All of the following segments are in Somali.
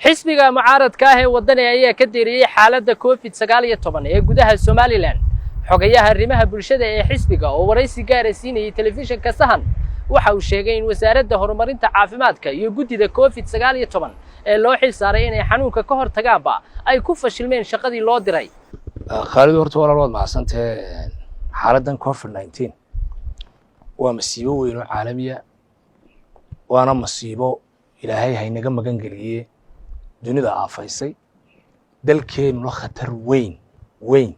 xisbiga mucaaradka ah ee wadani ayaa ka deeriyay xaaladda COVID-19 ee gudaha Somaliland. xogayaha arrimaha bulshada ee xisbiga oo waraysi gaar ah siinayay telefishinka Sahan waxa uu sheegay in wasaaradda horumarinta caafimaadka iyo guddida COVID-19 ee loo xil saaray inay xanuunka ka hortagaanba ay ku fashilmeen shaqadii loo diray. Khalid horta walaalood maasantee xaaladdan COVID-19 waa masiibo weyn oo caalami ah waana masiibo ilaahay haynaga magan galiyay dunida aafaysay dalkeenu la khatar weyn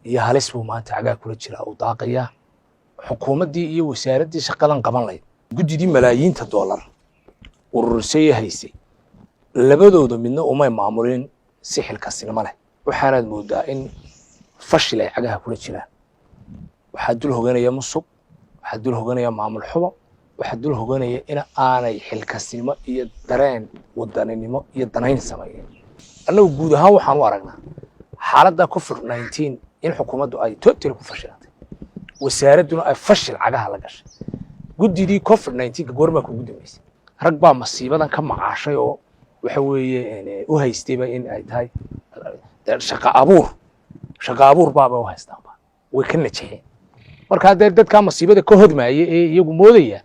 iyo halis buu maanta cagaa kula jira oo daaqaya xukuumaddii iyo wasaaraddii shaqadan qaban lahayd guddidii malaayiinta dollar urursay haysay labadooda midna uma maamulin si xilkasnimo leh waxaanaad moodaa in fashil ay cagaha kula jiraan waxaa dul hoganaya musuq waxaa dul hoganaya maamul xumo waxaa dul hoganaya in aanay xilkasnimo iyo dareen wadaninimo iyo danayn sameeyeen annagu guud ahaan waxaan u aragnaa xaaladda COVID-19 in xukuumaddu ay totally ku fashilantay wasaaradduna ay fashil cagaha la gashay guddidii COVID-19 goorma ku gudameysay rag baa masiibadan ka macaashay oo waxa weeye u haystayba in ay tahay shaqo abuur baaba u haystaanba way ka najixeen marka hadda dadka masiibada ka hodmaayay ee iyagu moodaya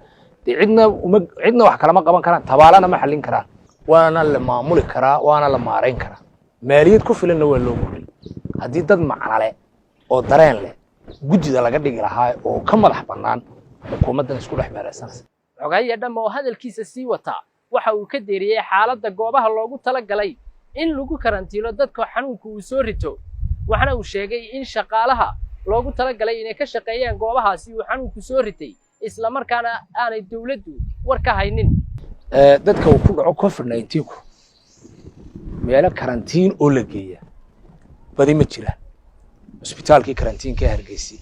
cidna wax kala ma qaban karaan tabaalana ma xallin karaan waana la maamuli karaa waana la maareyn karaa maaliyad ku filanna waa loo guuray haddii dad macna leh oo dareen leh guddida laga dhigi lahaa oo ka madax bannaan xukuumaddan isku dhex meeraysanaysa. Xogaye dhama oo hadalkiisa sii wata waxa uu ka deeriyay xaaladda goobaha loogu talagalay in lagu karantiilo dadka xanuunku uu soo rito waxana uu sheegay in shaqaalaha loogu talagalay inay ka shaqeeyaan goobahaasi uu xanuunku soo ritay isla markaana aanay dawladdu war ka haynin. Dadka uu ku dhaco COVID-19 meelo karantiin oo la geeya badi ma jiraan isbitaalkii karantiinka ee Hargeysa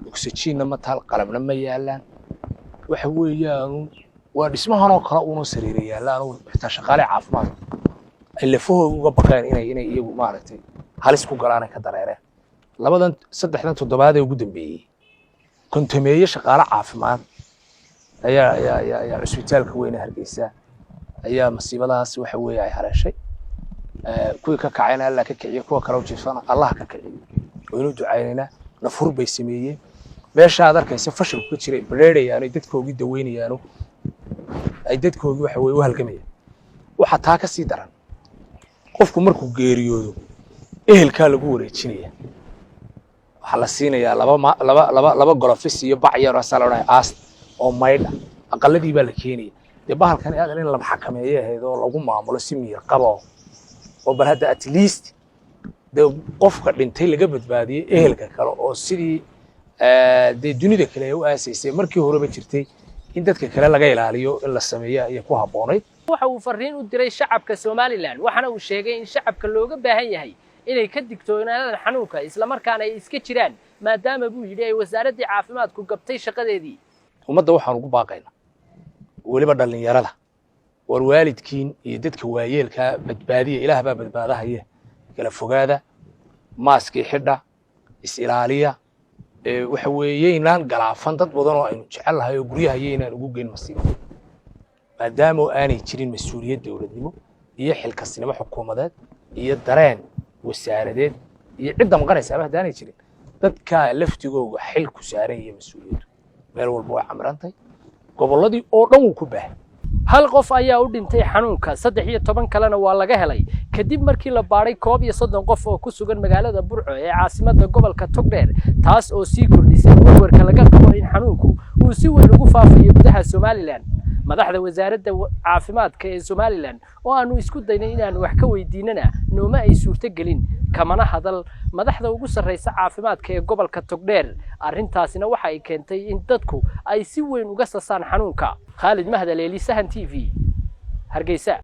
oxygen ma taal qalabna ma yaalaan waxa weeyaan waa dhismahan oo kala uu sariir yaalaan oo xitaa shaqaale caafimaad ay lafahooda uga baqeen inay iyagu maaragtay halis ku galaan ka dareereen saddexdan toddobaad ee ugu dambeeyay kontameeye shaqaale caafimaad ayaa isbitaalka weyn ee Hargeysa ayaa masiibadaas waxa weeye ay hareeshay kuwii ka kacayna Allah ka kiciyo kuwa kale oo jiifana Allah ka kiciyo waynu ducaynayna nafur bay sameeyeen meesha aad arkaysa fashil ku jiray bareerayaan dadkoogii daweynayaan ay dadkoogii waxa weeye u halgamayaan waxa taa ka sii daran qofku markuu geeriyoodo ehelka lagu wareejinaya waxa la siinayaa laba golofis iyo bac yar oo saloonaay aas oo maydha aqaladii baa la keenaya de bahalkan aad in la xakameeyo ahayd oo lagu maamulo si miyir qabo oo bal hadda at least de qofka dhintay laga badbaadiyay ehelka kale oo sidii de dunida kale ay u aasaysay markii horeba jirtay in dadka kale laga ilaaliyo in la sameeyo ay ku habboonayd. waxa uu fariin u diray shacabka Somaliland waxana uu sheegay in shacabka looga baahan yahay inay ka digtoonaadaan xanuunka isla markaana ay iska jiraan maadaama buu yidhi ay wasaaradda caafimaadku gabtay shaqadeedii. ummadda waxaan ugu baaqaynaa waliba dhalinyarada war waalidkiin iyo dadka waayeelka badbaadiya ilaah baa badbaadahaya kala fogaada maaskii xidha is ilaaliya waxa weeye inaan galaafan dad badan oo aynu jecel lahay oo guryaha inaan ugu geyn masiibo maadaama aanay jirin mas'uuliyad dawladnimo iyo xilkasnimo xukuumadeed iyo dareen wasaaradeed iyo cidda maqanaysa aanay jirin dadka laftigooda xil ku saaran iyo mas'uuliyad meel walba waa camrantay gobolladii oo dhan uu ku baahay. hal qof ayaa u dhintay xanuunka 13 kalena waa laga helay kadib markii la baaray 31 qof oo ku sugan magaalada Burco ee caasimadda gobolka Togdheer taas oo sii kordhisay warwarka laga qabo in xanuunku uu si weyn ugu faafayo gudaha Somaliland. madaxda wasaaradda caafimaadka ee Somaliland oo aanu isku daynay inaan wax ka weydiinana nooma ay suurto gelin kamana hadal madaxda ugu sarreysa caafimaadka ee gobolka Togdheer arrintaasina waxa ay keentay in dadku ay si weyn uga sasaan xanuunka. Khalid Mahdi, Sahan TV, Hargeysa.